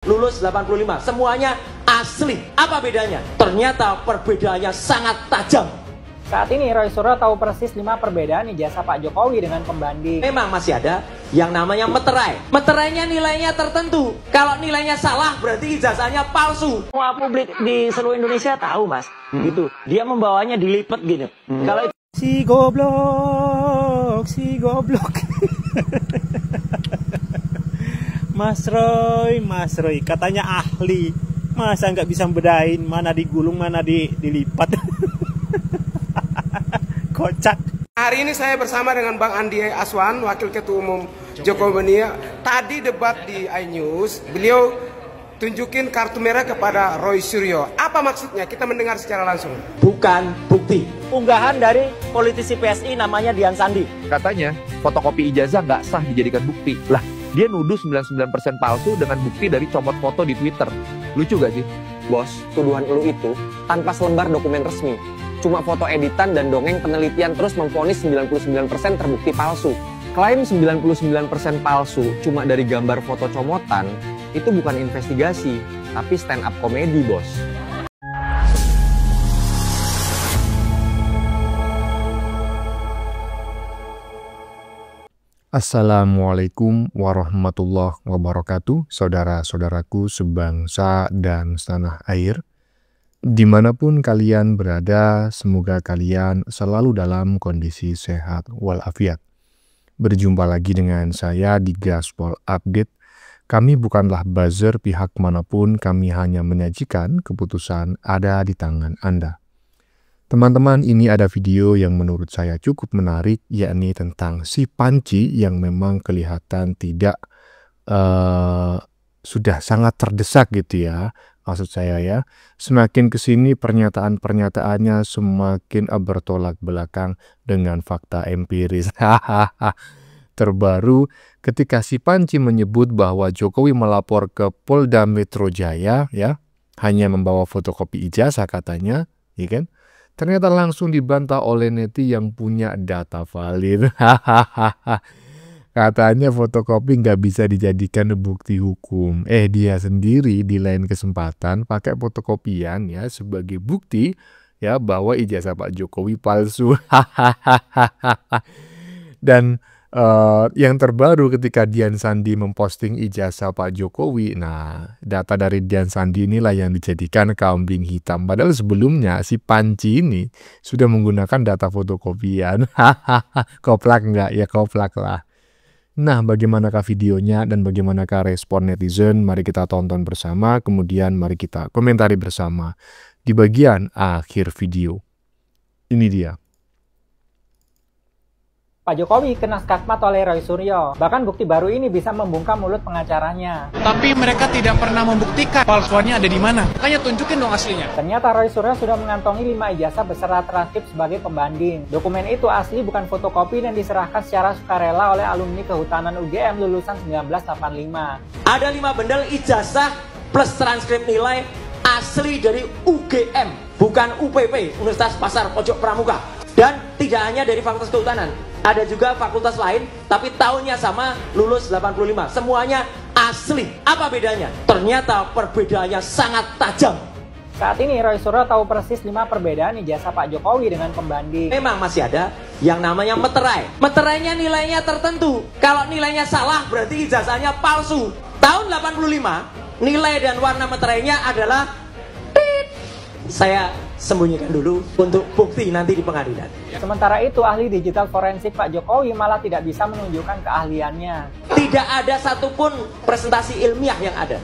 lulus 85, semuanya asli. Apa bedanya? Ternyata perbedaannya sangat tajam. Saat ini Roy Suryo tahu persis 5 perbedaan ijazah Pak Jokowi dengan pembanding. Memang masih ada yang namanya meterai. Meterainya nilainya tertentu. Kalau nilainya salah berarti ijazahnya palsu. Semua publik di seluruh Indonesia tahu, Mas. Gitu. Dia membawanya dilipat gitu. Kalau si goblok. Mas Roy, katanya ahli. Masa nggak bisa bedain mana digulung, mana dilipat. Kocak. Hari ini saya bersama dengan Bang Andi Aswan, Wakil Ketua Umum Jokowi Mania. Tadi debat di iNews, beliau tunjukin kartu merah kepada Roy Suryo. Apa maksudnya? Kita mendengar secara langsung. Bukan bukti. unggahan dari politisi PSI namanya Dian Sandi. Katanya fotokopi ijazah nggak sah dijadikan bukti. Lah, dia nuduh 99% palsu dengan bukti dari comot foto di Twitter. Lucu gak sih? Bos, tuduhan lu itu tanpa selembar dokumen resmi. Cuma foto editan dan dongeng penelitian terus memvonis 99% terbukti palsu. Klaim 99% palsu cuma dari gambar foto comotan, itu bukan investigasi, tapi stand up komedi, bos. Assalamualaikum warahmatullahi wabarakatuh, saudara-saudaraku sebangsa dan setanah air. Dimanapun kalian berada, semoga kalian selalu dalam kondisi sehat walafiat. Berjumpa lagi dengan saya di Gaspol Update. Kami bukanlah buzzer pihak manapun, kami hanya menyajikan keputusan ada di tangan Anda. Teman-teman, ini ada video yang menurut saya cukup menarik, yakni tentang si Panci yang memang kelihatan tidak sudah sangat terdesak gitu ya. Maksud saya ya, semakin kesini pernyataan-pernyataannya semakin bertolak belakang dengan fakta empiris. Terbaru ketika si Panci menyebut bahwa Jokowi melapor ke Polda Metro Jaya ya, hanya membawa fotokopi ijazah katanya, ya kan? Ternyata langsung dibantah oleh neti yang punya data valid. Katanya fotokopi nggak bisa dijadikan bukti hukum. Dia sendiri di lain kesempatan pakai fotokopian ya sebagai bukti ya bahwa ijazah Pak Jokowi palsu. Dan yang terbaru ketika Dian Sandi memposting ijazah Pak Jokowi, nah data dari Dian Sandi inilah yang dijadikan kambing hitam. Padahal sebelumnya si Panci ini sudah menggunakan data fotokopian. Koplak nggak? Ya koplak lah. Nah, bagaimanakah videonya dan bagaimanakah respon netizen? Mari kita tonton bersama, kemudian mari kita komentari bersama di bagian akhir video. Ini dia. Pak Jokowi kena skakmat oleh Roy Suryo. Bahkan bukti baru ini bisa membungkam mulut pengacaranya. Tapi mereka tidak pernah membuktikan palsuannya ada di mana. Makanya tunjukin dong aslinya. Ternyata Roy Suryo sudah mengantongi 5 ijazah beserta transkrip sebagai pembanding. Dokumen itu asli bukan fotokopi dan diserahkan secara sukarela oleh alumni Kehutanan UGM lulusan 1985. Ada 5 bendel ijazah plus transkrip nilai asli dari UGM, bukan UPP, Universitas Pasar Pojok Pramuka. Dan tidak hanya dari Fakultas Kehutanan, ada juga fakultas lain, tapi tahunnya sama, lulus 85. Semuanya asli. Apa bedanya? Ternyata perbedaannya sangat tajam. Saat ini Roy Suryo tahu persis 5 perbedaan ijazah Pak Jokowi dengan pembanding. Memang masih ada yang namanya meterai. Meterainya nilainya tertentu. Kalau nilainya salah berarti ijazahnya palsu. Tahun 85, nilai dan warna meterainya adalah saya sembunyikan dulu untuk bukti nanti di pengadilan. Sementara itu, ahli digital forensik Pak Jokowi malah tidak bisa menunjukkan keahliannya. Tidak ada satupun presentasi ilmiah yang ada.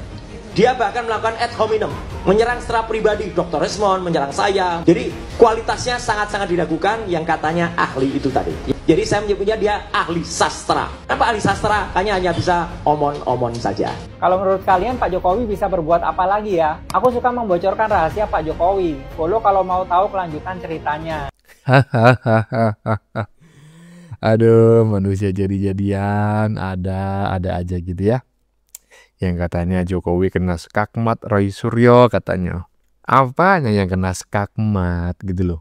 Dia bahkan melakukan ad hominem, menyerang secara pribadi, Dr. Resmond, menyerang saya. Jadi kualitasnya sangat-sangat diragukan yang katanya ahli itu tadi. Jadi saya menyebutnya dia ahli sastra. Kenapa ahli sastra? Hanya bisa omon-omon saja. Kalau menurut kalian Pak Jokowi bisa berbuat apa lagi ya? Aku suka membocorkan rahasia Pak Jokowi. Follow kalau mau tahu kelanjutan ceritanya. Aduh, manusia jadi-jadian, ada aja gitu ya. Yang katanya Jokowi kena skakmat Roy Suryo katanya. Apanya yang kena skakmat gitu loh.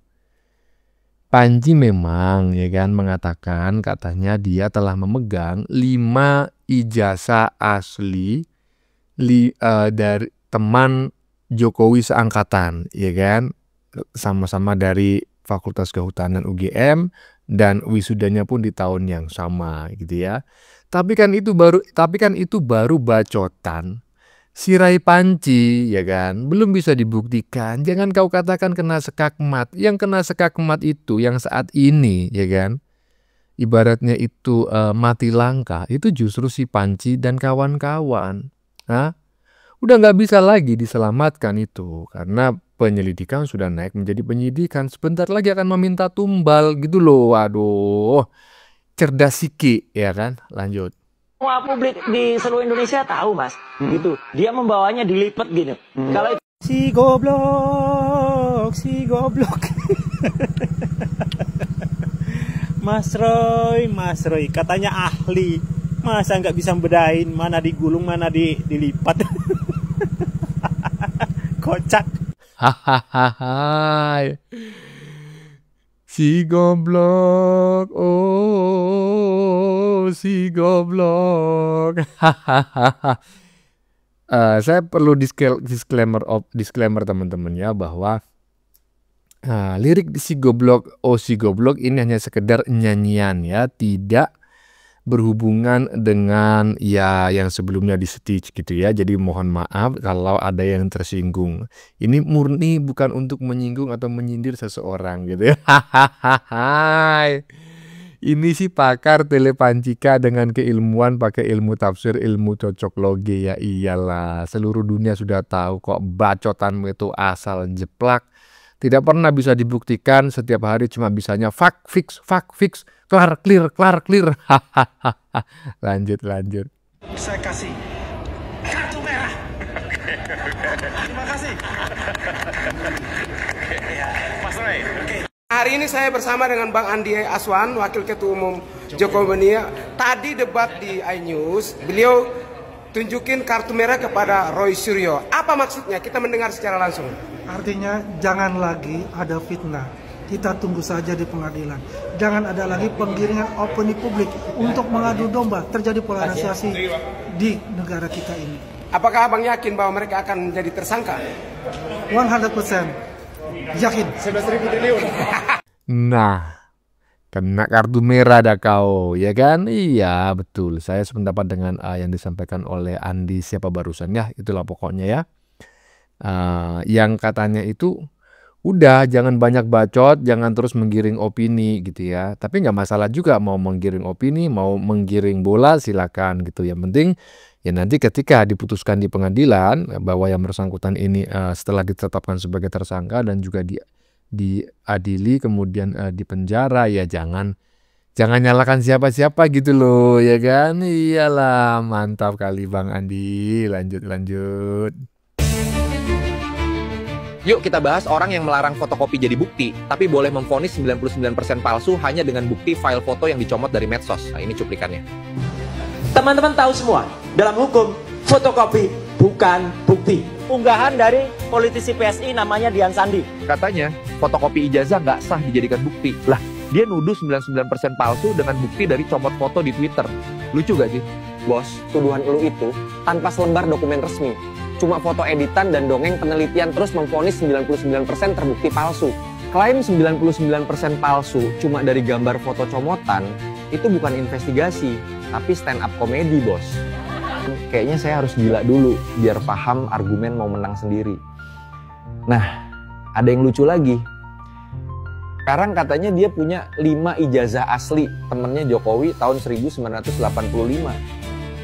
Panji memang ya kan mengatakan katanya dia telah memegang 5 ijazah asli dari teman Jokowi seangkatan, ya kan? Sama-sama dari Fakultas Kehutanan UGM dan wisudanya pun di tahun yang sama gitu ya. Tapi kan itu baru bacotan. Sirai panci, ya kan? Belum bisa dibuktikan. Jangan kau katakan kena sekakmat. Yang kena sekakmat itu yang saat ini, ya kan? Ibaratnya itu mati langka, itu justru si Panci dan kawan-kawan. Udah nggak bisa lagi diselamatkan itu, karena penyelidikan sudah naik menjadi penyidikan. Sebentar lagi akan meminta tumbal gitu loh. Waduh, cerdas Siki, ya kan? Lanjut. Semua publik di seluruh Indonesia tahu, Mas. Gitu. Dia membawanya dilipet gini. Kalau si goblok. Mas Roy, katanya ahli. Masa nggak bisa bedain mana digulung, mana dilipat. Kocak. Hahaha. Si goblok, oh si goblok. Saya perlu disclaimer teman-teman ya, bahwa lirik si goblok, oh si goblok ini hanya sekedar nyanyian ya, tidak berhubungan dengan ya yang sebelumnya di stitch gitu ya. Jadi mohon maaf kalau ada yang tersinggung. Ini murni bukan untuk menyinggung atau menyindir seseorang gitu ya. Ini sih pakar telepancika dengan keilmuan pakai ilmu tafsir, ilmu cocok logi ya. Iyalah, seluruh dunia sudah tahu kok bacotanmu itu asal jeplak. Tidak pernah bisa dibuktikan, setiap hari cuma bisanya fact fix, kelar clear. Lanjut. Saya kasih kartu merah. Terima kasih. Mas Roy. Hari ini saya bersama dengan Bang Andi Aswan, Wakil Ketua Umum Jokowi Mania. Tadi debat di iNews, beliau tunjukin kartu merah kepada Roy Suryo. Apa maksudnya? Kita mendengar secara langsung. Artinya jangan lagi ada fitnah. Kita tunggu saja di pengadilan. Jangan ada lagi penggiringan opini publik untuk mengadu domba. Terjadi polarisasi di negara kita ini. Apakah Abang yakin bahwa mereka akan menjadi tersangka? 100% yakin. 11.000 triliun. Nah, kena kartu merah dah kau, ya kan? Iya, betul. Saya sependapat dengan yang disampaikan oleh Andi siapa barusan ya. Itulah pokoknya ya. Yang katanya itu udah jangan banyak bacot, jangan terus menggiring opini gitu ya. Tapi nggak masalah juga mau menggiring opini, mau menggiring bola silakan gitu. Yang penting ya nanti ketika diputuskan di pengadilan bahwa yang bersangkutan ini setelah ditetapkan sebagai tersangka dan juga diadili kemudian dipenjara, ya jangan nyalakan siapa-siapa gitu loh, ya kan? Iyalah, mantap kali Bang Andi. Lanjut. Yuk kita bahas orang yang melarang fotokopi jadi bukti, tapi boleh memvonis 99% palsu hanya dengan bukti file foto yang dicomot dari medsos. Nah, ini cuplikannya. Teman-teman tahu semua, dalam hukum fotokopi bukan bukti. unggahan dari politisi PSI namanya Dian Sandi. Katanya fotokopi ijazah nggak sah dijadikan bukti. Lah, dia nuduh 99% palsu dengan bukti dari comot foto di Twitter. Lucu gak sih? Bos, tuduhan lu itu tanpa selembar dokumen resmi. Cuma foto editan dan dongeng penelitian terus memvonis 99% terbukti palsu. Klaim 99% palsu cuma dari gambar foto comotan, itu bukan investigasi, tapi stand up komedi, bos. Kayaknya saya harus gila dulu biar paham argumen mau menang sendiri. Nah, ada yang lucu lagi. Sekarang katanya dia punya 5 ijazah asli temennya Jokowi tahun 1985.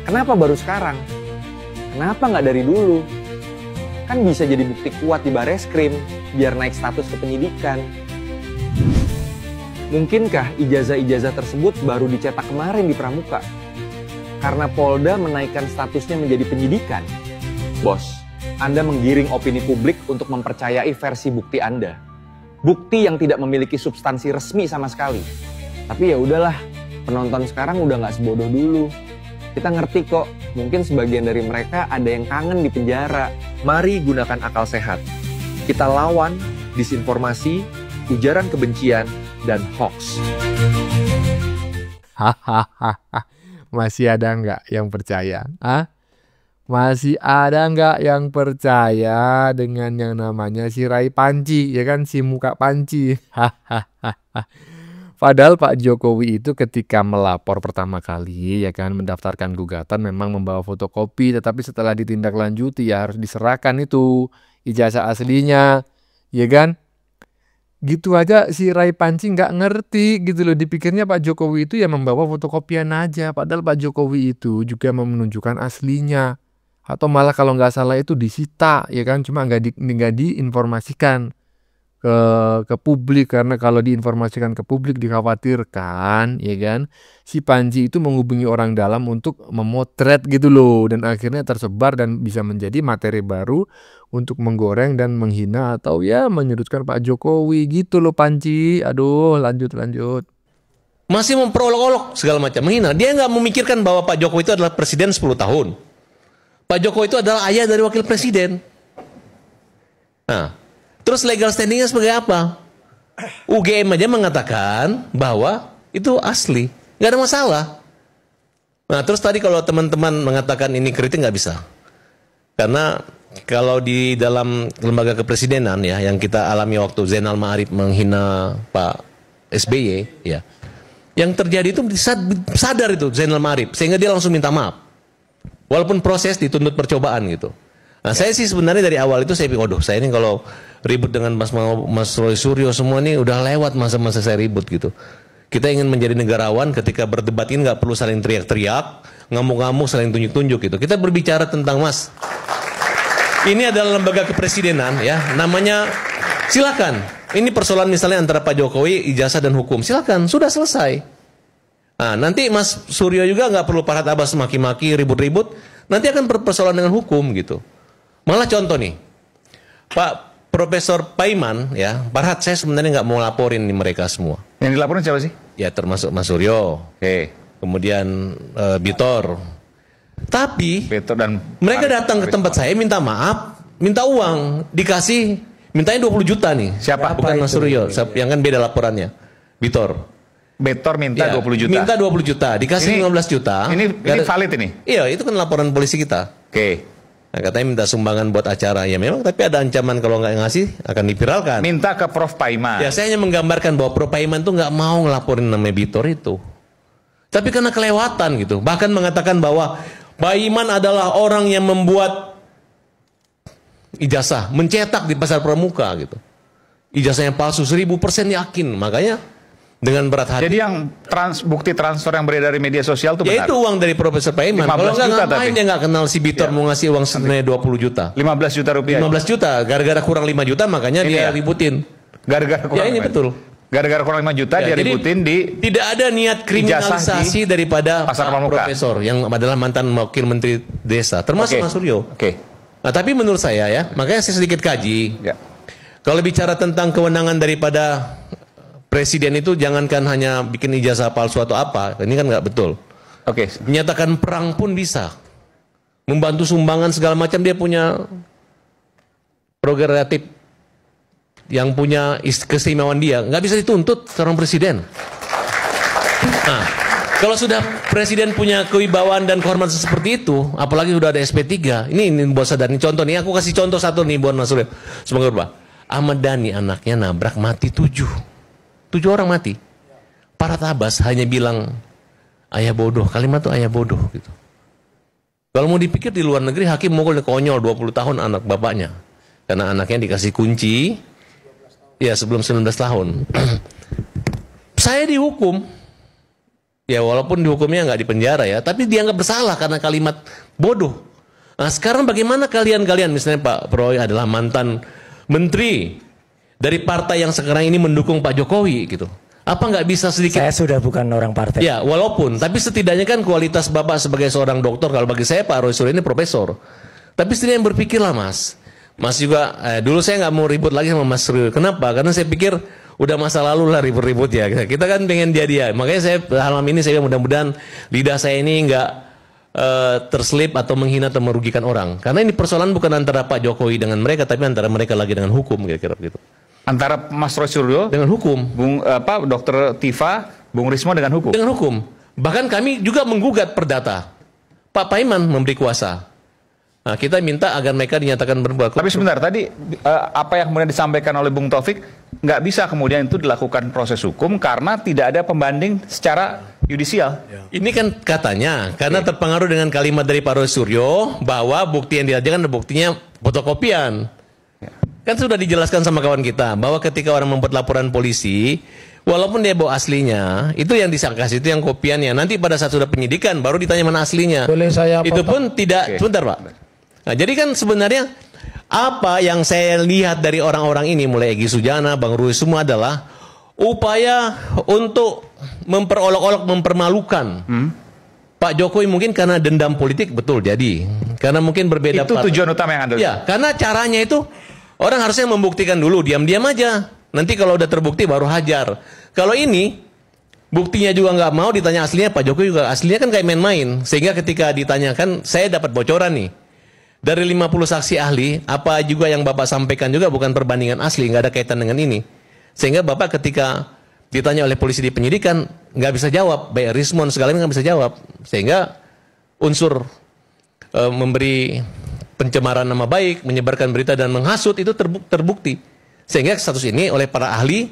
Kenapa baru sekarang? Kenapa nggak dari dulu? Kan bisa jadi bukti kuat di Bareskrim biar naik status ke penyidikan. Mungkinkah ijazah-ijazah tersebut baru dicetak kemarin di Pramuka? Karena Polda menaikkan statusnya menjadi penyidikan. Bos, Anda menggiring opini publik untuk mempercayai versi bukti Anda. Bukti yang tidak memiliki substansi resmi sama sekali. Tapi ya udahlah, penonton sekarang udah nggak sebodoh dulu. Kita ngerti kok, mungkin sebagian dari mereka ada yang kangen di penjara. Mari gunakan akal sehat. Kita lawan disinformasi, ujaran kebencian, dan hoax. Masih ada nggak yang percaya? Masih ada nggak yang percaya dengan yang namanya si Rai Panci, ya kan, si muka panci. Padahal Pak Jokowi itu ketika melapor pertama kali, ya kan, mendaftarkan gugatan memang membawa fotokopi, tetapi setelah ditindaklanjuti ya harus diserahkan itu ijazah aslinya, ya kan. Gitu aja si Rai Panci nggak ngerti gitu loh, dipikirnya Pak Jokowi itu ya membawa fotokopian aja, padahal Pak Jokowi itu juga menunjukkan aslinya, atau malah kalau nggak salah itu disita, ya kan, cuma nggak diinformasikan ke publik, karena kalau diinformasikan ke publik dikhawatirkan, ya kan, si Panji itu menghubungi orang dalam untuk memotret gitu loh, dan akhirnya tersebar dan bisa menjadi materi baru untuk menggoreng dan menghina atau ya menyudutkan Pak Jokowi gitu loh Panji. Aduh, lanjut. Masih memperolok-olok segala macam, menghina. Dia nggak memikirkan bahwa Pak Jokowi itu adalah presiden 10 tahun. Pak Jokowi itu adalah ayah dari wakil presiden. Nah, terus legal standingnya sebagai apa? UGM aja mengatakan bahwa itu asli, nggak ada masalah. Nah, terus tadi kalau teman-teman mengatakan ini kritik nggak bisa, karena kalau di dalam lembaga kepresidenan ya, yang kita alami waktu Zainal Ma'arif menghina Pak SBY, ya, yang terjadi itu sadar itu Zainal Ma'arif, sehingga dia langsung minta maaf, walaupun proses dituntut percobaan gitu. Nah, saya sih sebenarnya dari awal itu saya pikir, waduh, saya ini kalau ribut dengan Mas Roy Suryo semua ini udah lewat masa-masa saya ribut gitu. Kita ingin menjadi negarawan, ketika berdebat ini nggak perlu saling teriak-teriak, ngamuk-ngamuk, saling tunjuk-tunjuk gitu. Kita berbicara tentang, Mas, ini adalah lembaga kepresidenan ya, namanya, silakan. Ini persoalan misalnya antara Pak Jokowi, ijazah dan hukum, silakan, sudah selesai. Nah, nanti Mas Suryo juga nggak perlu Farhad Abbas maki-maki, ribut-ribut, nanti akan persoalan dengan hukum gitu. Malah contoh nih, Pak Profesor Paiman ya, Farhad, saya sebenarnya nggak mau laporin nih mereka semua. Yang dilaporin siapa sih? Ya termasuk Mas Suryo, kemudian Bitor. Tapi mereka datang ke tempat saya minta maaf, minta uang, dikasih, mintanya 20 juta nih. Siapa? Bukan Mas Suryo, yang kan beda laporannya. Bitor minta 20 juta. Minta 20 juta, dikasih 15 juta. Ini valid ini? Iya, itu kan laporan polisi kita. Nah, katanya minta sumbangan buat acara. Ya memang, tapi ada ancaman kalau nggak ngasih akan dipiralkan. Minta ke Prof Paiman. Ya, saya hanya menggambarkan bahwa Prof Paiman tuh nggak mau ngelaporin namanya Bitor itu. Tapi karena kelewatan gitu. Bahkan mengatakan bahwa Paiman adalah orang yang membuat ijazah, mencetak di pasar pramuka gitu. Ijazahnya palsu, 1000% yakin. Makanya dengan berat hati. Jadi yang bukti transfer yang beredar dari media sosial itu benar? Ya itu uang dari Profesor Paiman. Kalau nggak ngapain dia nggak kenal si Bitor mau ngasih uang senilai 20 juta. 15 juta rupiah. 15 juta. Gara-gara kurang 5 juta makanya ini dia ributin. Gara-gara kurang. Ya ini betul. Gara-gara kurang 5 juta dia ributin di. Tidak ada niat kriminalisasi daripada pasar pramuka. Profesor yang adalah mantan wakil menteri desa, termasuk Mas Suryo. Nah, tapi menurut saya ya, makanya saya sedikit kaji. Kalau bicara tentang kewenangan daripada presiden itu, jangankan hanya bikin ijazah palsu atau apa, ini kan nggak betul. Menyatakan perang pun bisa, membantu sumbangan segala macam, dia punya prerogatif, yang punya keistimewaan dia, nggak bisa dituntut seorang presiden. Nah, kalau sudah presiden punya kewibawaan dan kehormatan seperti itu, apalagi sudah ada SP3, ini buat sadar. Ini contoh nih, aku kasih contoh satu nih buat Mas Suryo. Semoga berubah. Ahmad Dhani anaknya nabrak mati 7 orang mati. Farhad Abbas hanya bilang ayah bodoh, kalimat tuh ayah bodoh gitu. Kalau mau dipikir di luar negeri, hakim mukul konyol 20 tahun anak bapaknya, karena anaknya dikasih kunci ya sebelum 19 tahun. Saya dihukum ya, walaupun dihukumnya nggak di penjara ya, tapi dianggap bersalah karena kalimat bodoh. Nah, sekarang bagaimana kalian misalnya Pak Roy adalah mantan menteri dari partai yang sekarang ini mendukung Pak Jokowi gitu. Apa nggak bisa sedikit? Saya sudah bukan orang partai. Ya, walaupun, tapi setidaknya kan kualitas Bapak sebagai seorang dokter, kalau bagi saya Pak Roy Suryo ini profesor. Tapi setidaknya berpikirlah Mas. Mas juga, dulu saya nggak mau ribut lagi sama Mas Suryo. Kenapa? Karena saya pikir udah masa lalu lah ribut-ribut ya. Kita kan pengen dia. Makanya saya malam ini saya mudah-mudahan lidah saya ini nggak terselip atau menghina atau merugikan orang. Karena ini persoalan bukan antara Pak Jokowi dengan mereka, tapi antara mereka lagi dengan hukum kira-kira gitu. Antara Mas Roy Suryo dengan hukum, Dokter Tifa, Bung Rismo dengan hukum. Dengan hukum. Bahkan kami juga menggugat perdata. Pak Paiman memberi kuasa. Nah, kita minta agar mereka dinyatakan berbuat. Tapi sebentar, tadi apa yang kemudian disampaikan oleh Bung Taufik, nggak bisa kemudian itu dilakukan proses hukum karena tidak ada pembanding secara yudisial. Ini kan katanya, karena terpengaruh dengan kalimat dari Pak Roy Suryo, bahwa bukti yang diajukan buktinya fotokopian. Kan sudah dijelaskan sama kawan kita, bahwa ketika orang membuat laporan polisi, walaupun dia bawa aslinya, itu yang disangkas, itu yang kopiannya. Nanti pada saat sudah penyidikan, baru ditanya mana aslinya. Boleh saya itu pun tidak, sebentar Pak. Nah, jadi kan sebenarnya apa yang saya lihat dari orang-orang ini, mulai Egy Sujana, Bang Rui, semua adalah upaya untuk memperolok-olok, mempermalukan Pak Jokowi, mungkin karena dendam politik, betul jadi. Karena mungkin berbeda. Itu tujuan utama yang Anda. Ya, karena caranya itu orang harusnya membuktikan dulu, diam-diam aja. Nanti kalau udah terbukti baru hajar. Kalau ini buktinya juga nggak mau, ditanya aslinya, Pak Jokowi juga aslinya kan kayak main-main. Sehingga ketika ditanyakan, saya dapat bocoran nih. Dari 50 saksi ahli, apa juga yang Bapak sampaikan juga bukan perbandingan asli, nggak ada kaitan dengan ini. Sehingga Bapak ketika ditanya oleh polisi di penyidikan, nggak bisa jawab, baik Rismon segalanya nggak bisa jawab. Sehingga unsur memberi pencemaran nama baik, menyebarkan berita dan menghasut itu terbukti. Sehingga status ini oleh para ahli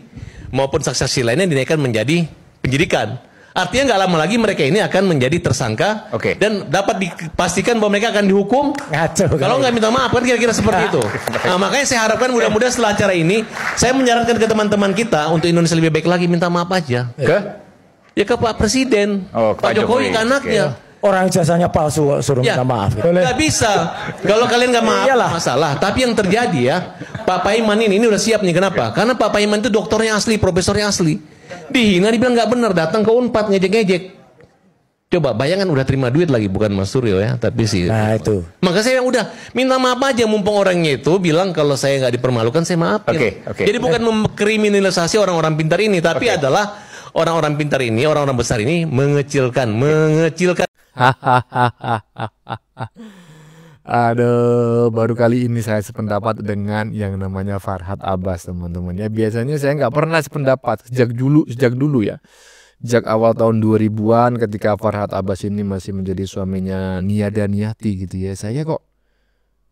maupun saksi-saksi lainnya dinaikkan menjadi penyidikan. Artinya nggak lama lagi mereka ini akan menjadi tersangka dan dapat dipastikan bahwa mereka akan dihukum. Kalau nggak minta maaf kan kira-kira seperti itu. Nah, makanya saya harapkan mudah-mudahan setelah acara ini, saya menyarankan ke teman-teman kita untuk Indonesia lebih baik lagi, minta maaf aja. Ya ke Pak Presiden, Pak Jokowi, ke anaknya. Orang ijazahnya palsu suruh minta maaf. Nggak bisa. Kalau kalian nggak maaf, masalah. Tapi yang terjadi ya, Pak Paiman ini udah siap nih. Kenapa? Karena Pak Paiman itu doktornya asli, profesornya asli. Dihina, dibilang nggak benar, datang ke Unpad ngejek-ngejek. Coba bayangkan udah terima duit lagi, bukan Mas Suryo ya, tapi sih. Nah itu. Maka saya yang udah minta maaf aja, mumpung orangnya itu bilang kalau saya nggak dipermalukan, saya maafin. Jadi bukan mengkriminalisasi orang-orang pintar ini, tapi adalah orang-orang pintar ini, orang-orang besar ini mengecilkan. Aduh, baru kali ini saya sependapat dengan yang namanya Farhad Abbas, teman-teman. Ya biasanya saya nggak pernah sependapat sejak dulu ya. Sejak awal tahun 2000-an ketika Farhad Abbas ini masih menjadi suaminya Nia Daniati gitu ya. Saya kok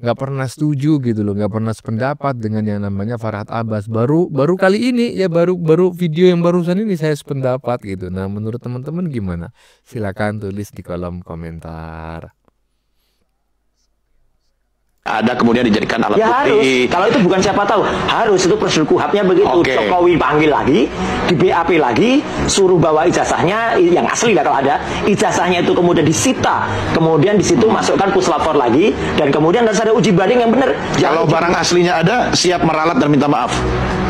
nggak pernah setuju gitu loh, nggak pernah sependapat dengan yang namanya Farhad Abbas. Baru kali ini ya, baru video yang barusan ini saya sependapat gitu. Nah, menurut teman-teman gimana? Silakan tulis di kolom komentar. Ada kemudian dijadikan alat ya bukti. Harus. Kalau itu bukan siapa tahu, harus itu prosedur KUHAP-nya begitu. Jokowi panggil lagi, di BAP lagi, suruh bawa ijazahnya yang asli lah kalau ada. Ijazahnya itu kemudian disita, kemudian di situ masukkan puslapor lagi, dan kemudian harus ada uji banding yang benar. Kalau barang aslinya ada, siap meralat dan minta maaf.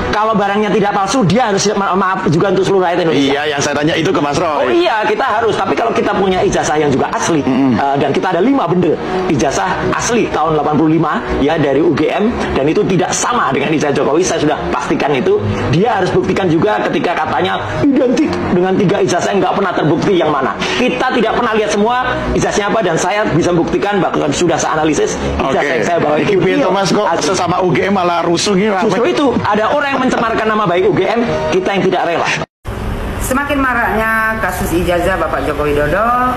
Kalau barangnya tidak palsu, dia harus maaf juga untuk seluruh rakyat Indonesia. Iya, yang saya tanya itu ke Mas Roy. Oh iya, kita harus. Tapi kalau kita punya ijazah yang juga asli, dan kita ada 5 benda ijazah asli tahun 85 ya dari UGM, dan itu tidak sama dengan ijazah Jokowi, saya sudah pastikan itu. Dia harus buktikan juga ketika katanya identik dengan 3 ijazah yang nggak pernah terbukti yang mana. Kita tidak pernah lihat semua ijazahnya apa, dan saya bisa buktikan bahkan sudah saya analisis ijazah yang saya bawa itu. Mas kok sesama UGM malah rusuh gitu. Justru itu ada orang yang mencemarkan nama baik UGM, kita yang tidak rela. Semakin maraknya kasus ijazah Bapak Joko Widodo,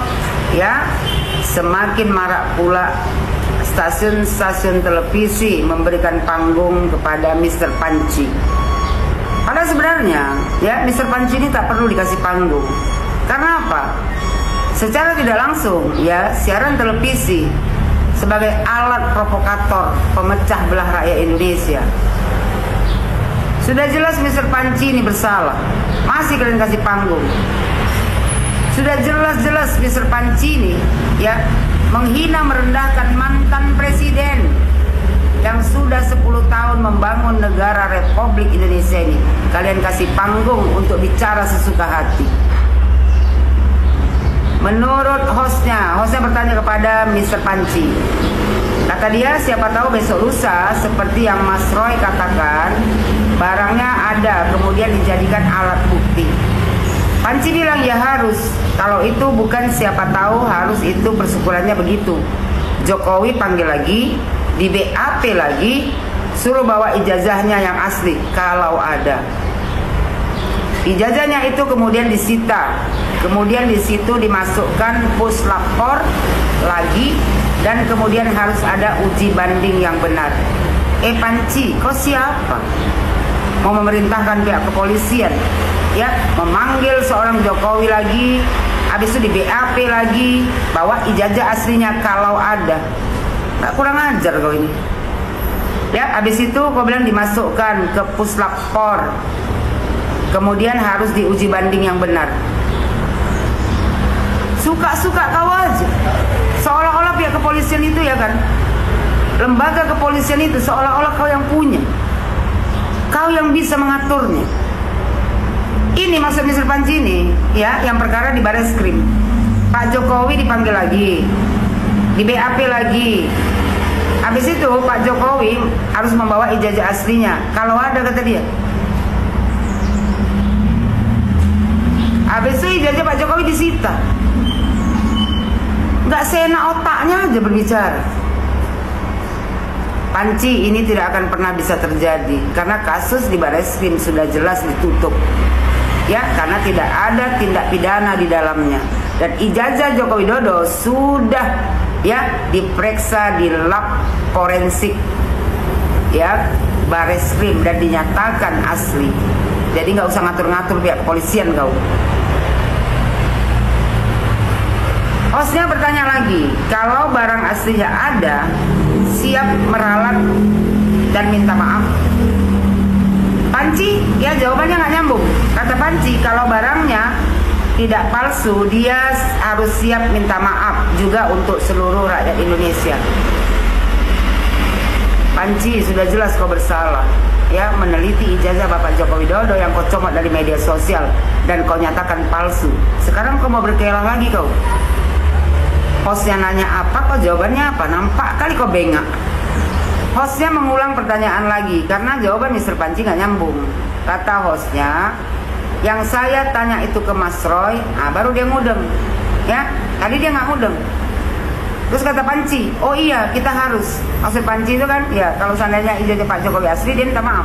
ya, semakin marak pula stasiun-stasiun televisi memberikan panggung kepada Mr. Panci. Padahal sebenarnya, ya, Mr. Panci ini tak perlu dikasih panggung. Karena apa? Secara tidak langsung, ya, siaran televisi sebagai alat provokator pemecah belah rakyat Indonesia. Sudah jelas Mr. Panci ini bersalah, masih kalian kasih panggung. Sudah jelas-jelas Mr. Panci ini, ya, menghina merendahkan mantan presiden yang sudah 10 tahun membangun negara Republik Indonesia ini. Kalian kasih panggung untuk bicara sesuka hati. Menurut hostnya bertanya kepada Mr. Panci. Kata dia, siapa tahu besok lusa seperti yang Mas Roy katakan, barangnya ada kemudian dijadikan alat bukti. Panci bilang ya harus. Kalau itu bukan siapa tahu, harus itu persyukurannya begitu. Jokowi panggil lagi, di BAP lagi, suruh bawa ijazahnya yang asli kalau ada. Ijazahnya itu kemudian disita, kemudian di situ dimasukkan puslapor lagi, dan kemudian harus ada uji banding yang benar. Panci, kau siapa? Mau memerintahkan pihak kepolisian, ya, memanggil seorang Jokowi lagi, habis itu di BAP lagi, bawa ijazah aslinya kalau ada. Nggak kurang ajar kau ini. Ya, habis itu kau bilang dimasukkan ke Puslapor, kemudian harus diuji banding yang benar. Suka-suka kau aja. Seolah-olah pihak kepolisian itu, ya kan, lembaga kepolisian itu seolah-olah kau yang punya, kau yang bisa mengaturnya. Ini maksud Mr. Panji ini, ya, yang perkara di Barreskrim. Pak Jokowi dipanggil lagi, di BAP lagi. Habis itu Pak Jokowi harus membawa ijazah aslinya kalau ada, kata dia. Habis itu ijazah Pak Jokowi disita. Nggak seenak otaknya aja berbicara. Panci, ini tidak akan pernah bisa terjadi karena kasus di Barreskrim sudah jelas ditutup, ya, karena tidak ada tindak pidana di dalamnya, dan ijazah Joko Widodo sudah, ya, diperiksa di lab forensik, ya, Barreskrim dan dinyatakan asli. Jadi nggak usah ngatur-ngatur pihak kepolisian kau. Hostnya bertanya lagi, kalau barang aslinya ada, siap meralat dan minta maaf. Panci, ya, jawabannya nggak nyambung. Kata Panci, kalau barangnya tidak palsu, dia harus siap minta maaf juga untuk seluruh rakyat Indonesia. Panci, sudah jelas kau bersalah, ya, meneliti ijazah Bapak Joko Widodo yang kau comot dari media sosial dan kau nyatakan palsu. Sekarang kau mau berkelah lagi kau. Hostnya nanya apa, kok jawabannya apa? Nampak kali kau bengak. Hostnya mengulang pertanyaan lagi karena jawaban Mr. Panci nggak nyambung. Kata hostnya, yang saya tanya itu ke Mas Roy, baru dia mudeng, ya. Tadi dia nggak mudeng. Terus kata Panci, oh iya kita harus. Maksud Panci itu kan, ya, kalau seandainya ijazah Pak Jokowi asli, dia minta maaf.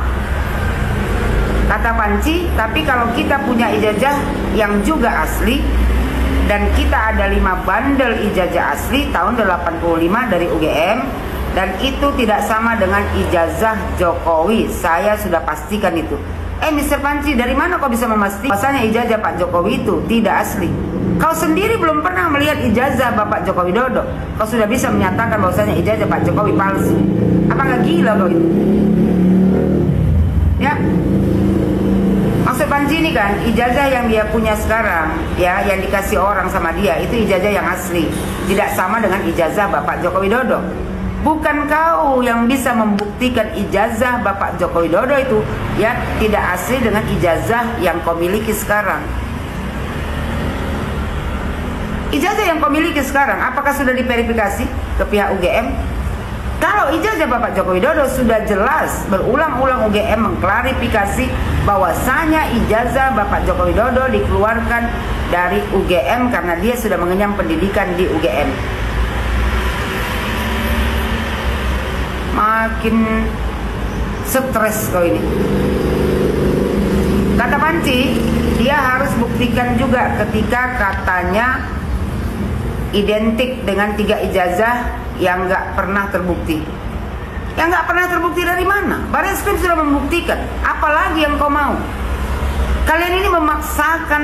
Kata Panci, tapi kalau kita punya ijazah yang juga asli, dan kita ada 5 bandel ijazah asli tahun 85 dari UGM, dan itu tidak sama dengan ijazah Jokowi. Saya sudah pastikan itu. Mr. Panci, dari mana kau bisa memastikan bahwasanya ijazah Pak Jokowi itu tidak asli? Kau sendiri belum pernah melihat ijazah Bapak Joko Widodo, kau sudah bisa menyatakan bahwasanya ijazah Pak Jokowi palsu. Apa nggak gila kau itu? Ya. Maksud Panji ini kan, ijazah yang dia punya sekarang, ya, yang dikasih orang sama dia, itu ijazah yang asli. Tidak sama dengan ijazah Bapak Joko Widodo. Bukan kau yang bisa membuktikan ijazah Bapak Joko Widodo itu, ya, tidak asli dengan ijazah yang kau miliki sekarang. Ijazah yang kau miliki sekarang, apakah sudah diverifikasi ke pihak UGM? Kalau ijazah Bapak Joko Widodo sudah jelas, berulang-ulang UGM mengklarifikasi bahwasanya ijazah Bapak Joko Widodo dikeluarkan dari UGM karena dia sudah mengenyam pendidikan di UGM. Makin stres kau ini. Kata Panci, dia harus buktikan juga ketika katanya identik dengan 3 ijazah yang nggak pernah terbukti. Yang nggak pernah terbukti dari mana? Barreskrim sudah membuktikan. Apalagi yang kau mau? Kalian ini memaksakan,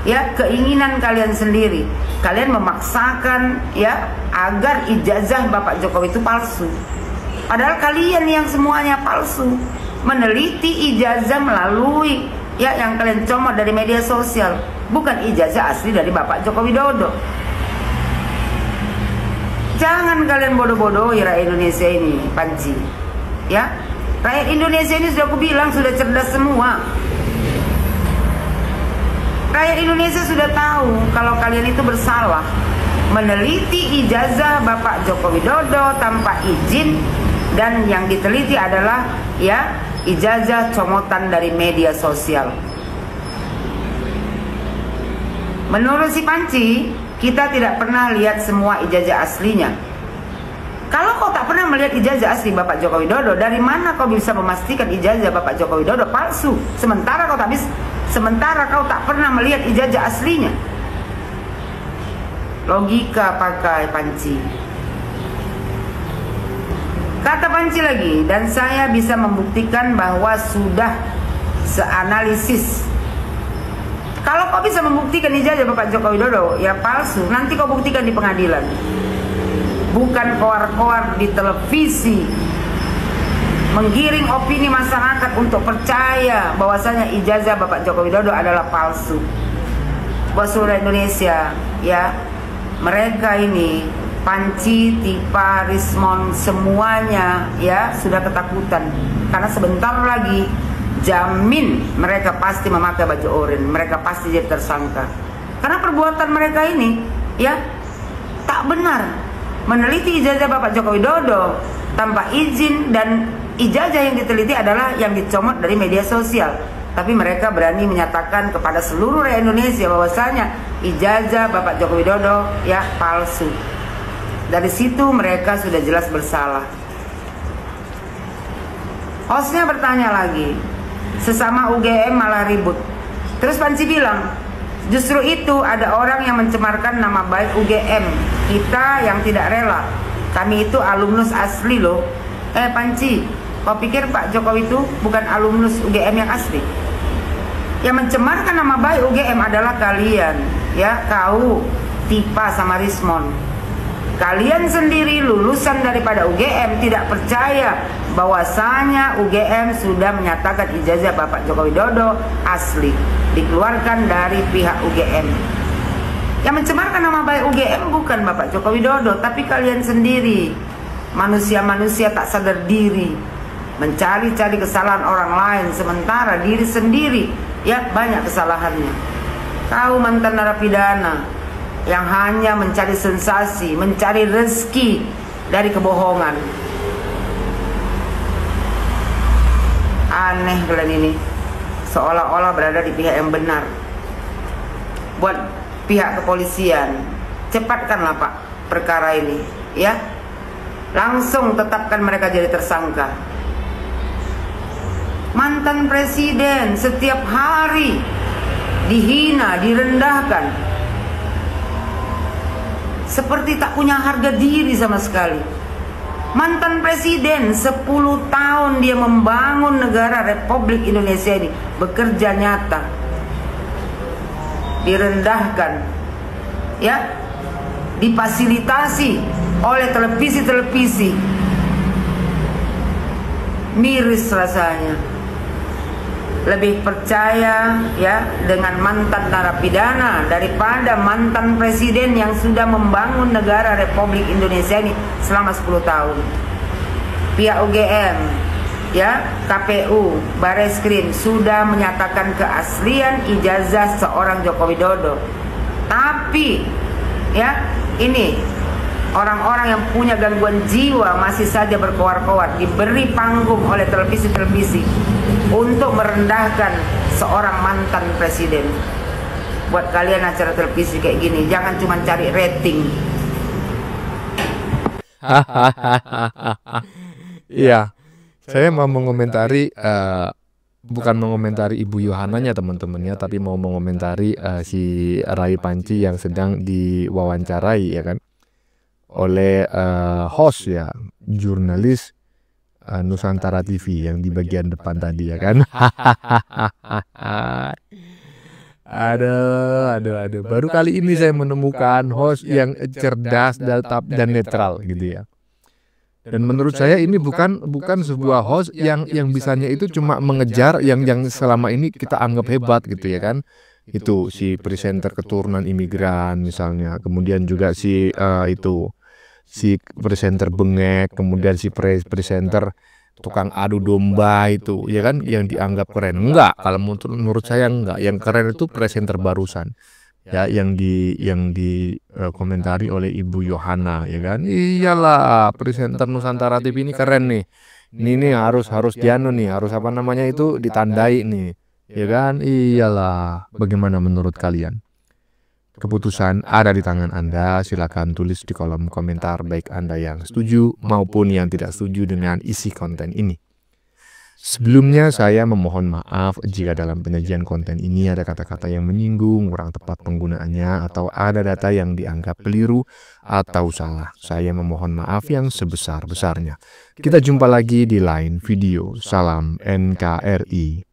ya, keinginan kalian sendiri. Kalian memaksakan, ya, agar ijazah Bapak Jokowi itu palsu. Padahal kalian yang semuanya palsu, meneliti ijazah melalui, ya, yang kalian comot dari media sosial, bukan ijazah asli dari Bapak Joko Widodo. Jangan kalian bodoh-bodohi rakyat Indonesia ini, Panji. Ya, rakyat Indonesia ini sudah aku bilang sudah cerdas semua. Rakyat Indonesia sudah tahu kalau kalian itu bersalah meneliti ijazah Bapak Joko Widodo tanpa izin, dan yang diteliti adalah, ya, ijazah comotan dari media sosial. Menurut si Panci, kita tidak pernah lihat semua ijazah aslinya. Kalau kau tak pernah melihat ijazah asli Bapak Joko Widodo, dari mana kau bisa memastikan ijazah Bapak Joko Widodo palsu? Sementara kau tak pernah melihat ijazah aslinya. Logika pakai Panci. Kata Panci lagi, dan saya bisa membuktikan bahwa sudah seanalisis. Kalau kau bisa membuktikan ijazah Bapak Joko Widodo ya palsu, nanti kau buktikan di pengadilan. Bukan koar-koar di televisi menggiring opini masyarakat untuk percaya bahwasanya ijazah Bapak Joko Widodo adalah palsu. Buat seluruh Indonesia ya, mereka ini Panci, Tipa, Rismon, semuanya ya sudah ketakutan karena sebentar lagi jamin mereka pasti memakai baju oranye, mereka pasti jadi tersangka karena perbuatan mereka ini ya tak benar. Meneliti ijazah Bapak Joko Widodo tanpa izin, dan ijazah yang diteliti adalah yang dicomot dari media sosial, tapi mereka berani menyatakan kepada seluruh rakyat Indonesia bahwasanya ijazah Bapak Joko Widodo ya palsu. Dari situ mereka sudah jelas bersalah. Hostnya bertanya lagi, sesama UGM malah ribut. Terus Panci bilang, justru itu ada orang yang mencemarkan nama baik UGM. Kita yang tidak rela. Kami itu alumnus asli loh. Panci, kau pikir Pak Jokowi itu bukan alumnus UGM yang asli? Yang mencemarkan nama baik UGM adalah kalian, ya, kau, Tipa sama Rismon. Kalian sendiri lulusan daripada UGM tidak percaya bahwasanya UGM sudah menyatakan ijazah Bapak Joko Widodo asli, dikeluarkan dari pihak UGM. Yang mencemarkan nama baik UGM bukan Bapak Joko Widodo, tapi kalian sendiri. Manusia-manusia tak sadar diri, mencari-cari kesalahan orang lain, sementara diri sendiri ya banyak kesalahannya. Kau mantan narapidana yang hanya mencari sensasi, mencari rezeki dari kebohongan. Aneh kalian ini, seolah-olah berada di pihak yang benar. Buat pihak kepolisian, cepatkanlah Pak perkara ini, ya. Langsung tetapkan mereka jadi tersangka. Mantan presiden setiap hari dihina, direndahkan, seperti tak punya harga diri sama sekali. Mantan presiden 10 tahun dia membangun negara Republik Indonesia ini, bekerja nyata, direndahkan, ya, difasilitasi oleh televisi-televisi. Miris rasanya. Lebih percaya ya dengan mantan narapidana daripada mantan presiden yang sudah membangun negara Republik Indonesia ini selama 10 tahun. Pihak UGM, ya, KPU, Bareskrim sudah menyatakan keaslian ijazah seorang Joko Widodo. Tapi ya, ini orang-orang yang punya gangguan jiwa masih saja berkoar-koar, diberi panggung oleh televisi-televisi untuk merendahkan seorang mantan presiden. Buat kalian acara televisi kayak gini, jangan cuma cari rating. Iya, saya mau mengomentari, bukan mengomentari Ibu Yohananya teman-temannya, tapi mau mengomentari si Rai Panci yang sedang diwawancarai ya kan, oleh host ya, jurnalis Nusantara TV yang di bagian depan tadi ya kan. Aduh. Baru kali ini saya menemukan host yang cerdas dan netral gitu ya. Dan menurut saya ini bukan sebuah host yang bisanya itu cuma mengejar yang selama ini kita anggap hebat gitu ya kan. Itu si presenter keturunan imigran misalnya, kemudian juga si presenter bengek, kemudian si presenter tukang adu domba itu ya kan, yang dianggap keren. Enggak, kalau menurut saya enggak. Yang keren itu presenter barusan ya, yang di komentari oleh Ibu Yohana ya kan. Iyalah, presenter Nusantara TV ini keren nih. Ini harus dianu nih, harus apa namanya itu, ditandai nih ya kan. Iyalah, bagaimana menurut kalian? Keputusan ada di tangan Anda. Silakan tulis di kolom komentar, baik Anda yang setuju maupun yang tidak setuju dengan isi konten ini. Sebelumnya saya memohon maaf jika dalam penyajian konten ini ada kata-kata yang menyinggung, kurang tepat penggunaannya, atau ada data yang dianggap keliru atau salah. Saya memohon maaf yang sebesar-besarnya. Kita jumpa lagi di lain video. Salam NKRI.